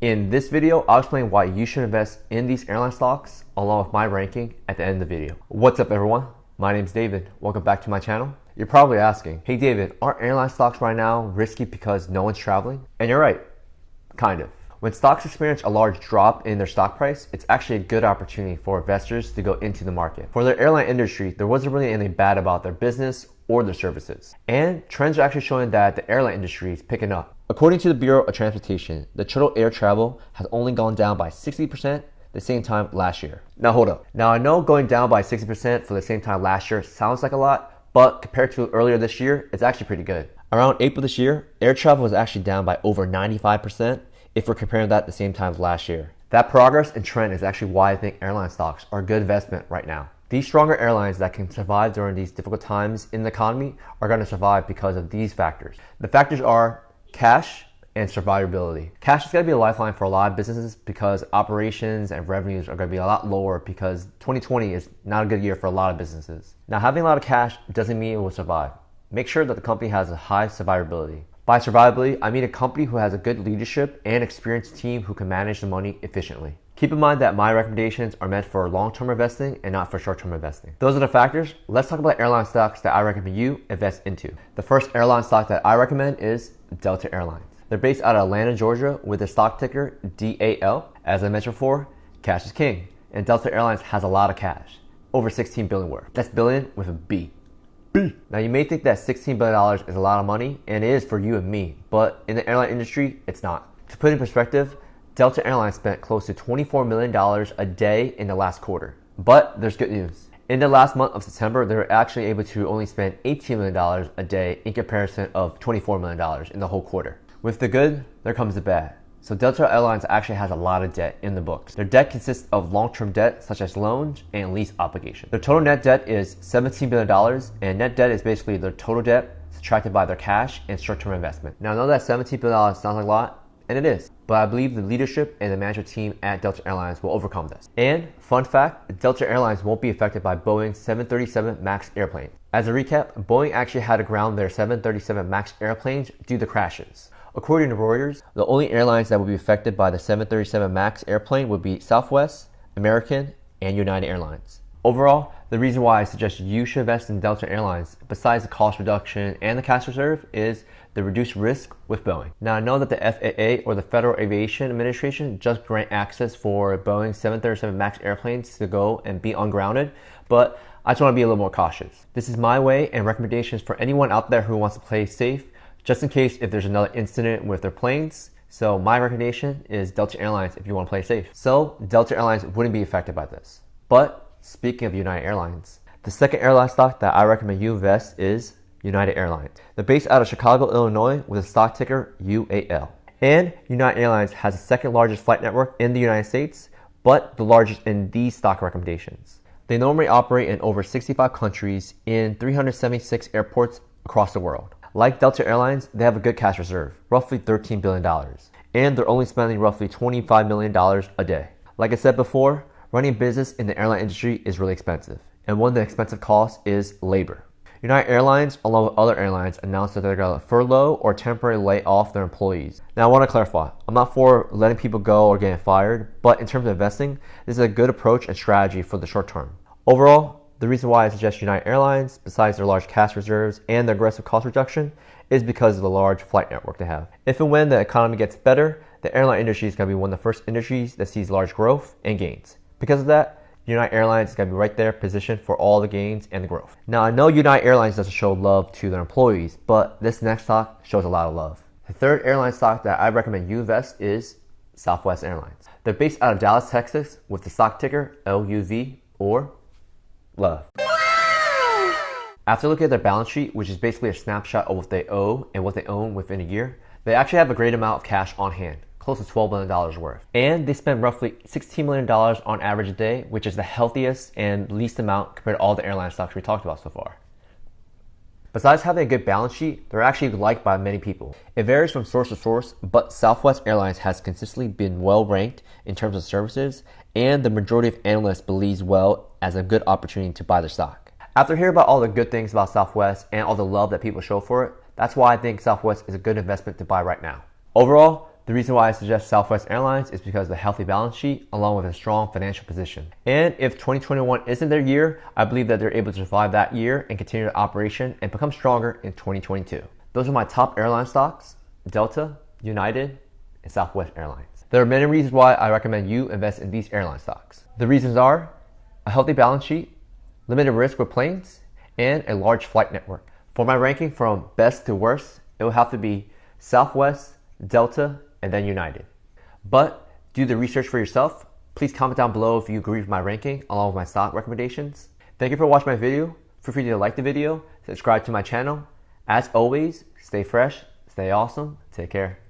In this video, I'll explain why you should invest in these airline stocks along with my ranking at the end of the video. What's up everyone? My name's David. Welcome back to my channel. You're probably asking, hey David, aren't airline stocks right now risky because no one's traveling? And you're right, kind of. When stocks experience a large drop in their stock price, it's actually a good opportunity for investors to go into the market. For the airline industry, there wasn't really anything bad about their business or their services. And trends are actually showing that the airline industry is picking up. According to the Bureau of Transportation, the total air travel has only gone down by 60% the same time last year. Now hold up. Now I know going down by 60% for the same time last year sounds like a lot, but compared to earlier this year, it's actually pretty good. Around April this year, air travel was actually down by over 95%. If we're comparing that the same time as last year. That progress and trend is actually why I think airline stocks are a good investment right now. These stronger airlines that can survive during these difficult times in the economy are going to survive because of these factors. The factors are cash and survivability. Cash is going to be a lifeline for a lot of businesses because operations and revenues are going to be a lot lower because 2020 is not a good year for a lot of businesses. Now, having a lot of cash doesn't mean it will survive. Make sure that the company has a high survivability. By survivability, I mean a company who has a good leadership and experienced team who can manage the money efficiently. Keep in mind that my recommendations are meant for long-term investing and not for short-term investing. Those are the factors. Let's talk about airline stocks that I recommend you invest into. The first airline stock that I recommend is Delta Airlines. They're based out of Atlanta, Georgia with the stock ticker DAL. As I mentioned before, cash is king, and Delta Airlines has a lot of cash, over 16 billion worth. That's billion with a B. Now you may think that $16 billion is a lot of money, and it is for you and me, but in the airline industry, it's not. To put in perspective, Delta Airlines spent close to $24 million a day in the last quarter. But there's good news. In the last month of September, they were actually able to only spend $18 million a day in comparison of $24 million in the whole quarter. With the good, there comes the bad. So Delta Airlines actually has a lot of debt in the books. Their debt consists of long-term debt such as loans and lease obligations. Their total net debt is $17 billion, and net debt is basically their total debt subtracted by their cash and short-term investment. Now I know that $17 billion sounds like a lot, and it is, but I believe the leadership and the management team at Delta Airlines will overcome this. And fun fact, Delta Airlines won't be affected by Boeing's 737 MAX airplane. As a recap, Boeing actually had to ground their 737 MAX airplanes due to crashes. According to Reuters, the only airlines that would be affected by the 737 MAX airplane would be Southwest, American, and United Airlines. Overall, the reason why I suggest you should invest in Delta Airlines, besides the cost reduction and the cash reserve, is the reduced risk with Boeing. Now I know that the FAA or the Federal Aviation Administration just grant access for Boeing 737 MAX airplanes to go and be ungrounded, but I just want to be a little more cautious. This is my way and recommendations for anyone out there who wants to play safe, just in case if there's another incident with their planes. So my recommendation is Delta Airlines if you want to play safe. So Delta Airlines wouldn't be affected by this. But speaking of United Airlines, the second airline stock that I recommend you invest is United Airlines. They're based out of Chicago, Illinois with a stock ticker UAL. And United Airlines has the second largest flight network in the United States, but the largest in these stock recommendations. They normally operate in over 65 countries in 376 airports across the world. Like Delta Airlines, they have a good cash reserve, roughly $13 billion, and they're only spending roughly $25 million a day. Like I said before, running a business in the airline industry is really expensive, and one of the expensive costs is labor. United Airlines, along with other airlines, announced that they're going to furlough or temporarily lay off their employees. Now I want to clarify, I'm not for letting people go or getting fired, but in terms of investing, this is a good approach and strategy for the short term. Overall, the reason why I suggest United Airlines, besides their large cash reserves and their aggressive cost reduction, is because of the large flight network they have. If and when the economy gets better, the airline industry is going to be one of the first industries that sees large growth and gains. Because of that, United Airlines is going to be right there positioned for all the gains and the growth. Now I know United Airlines doesn't show love to their employees, but this next stock shows a lot of love. The third airline stock that I recommend you invest is Southwest Airlines. They're based out of Dallas, Texas with the stock ticker LUV or love. After looking at their balance sheet, which is basically a snapshot of what they owe and what they own within a year, they actually have a great amount of cash on hand, close to $12 million worth. And they spend roughly $16 million on average a day, which is the healthiest and least amount compared to all the airline stocks we talked about so far. Besides having a good balance sheet, they're actually liked by many people. It varies from source to source, but Southwest Airlines has consistently been well ranked in terms of services, and the majority of analysts believes well as a good opportunity to buy the stock. After hearing about all the good things about Southwest and all the love that people show for it, that's why I think Southwest is a good investment to buy right now. Overall, The reason why I suggest Southwest Airlines is because of the healthy balance sheet along with a strong financial position. And if 2021 isn't their year, I believe that they're able to survive that year and continue their operation and become stronger in 2022. Those are my top airline stocks: Delta, United, and Southwest Airlines. There are many reasons why I recommend you invest in these airline stocks. The reasons are a healthy balance sheet, limited risk with planes, and a large flight network. For my ranking from best to worst, it will have to be Southwest, Delta, and then United. But do the research for yourself. Please comment down below if you agree with my ranking along with my stock recommendations. Thank you for watching my video. Feel free to like the video, subscribe to my channel. As always, stay fresh, stay awesome, take care.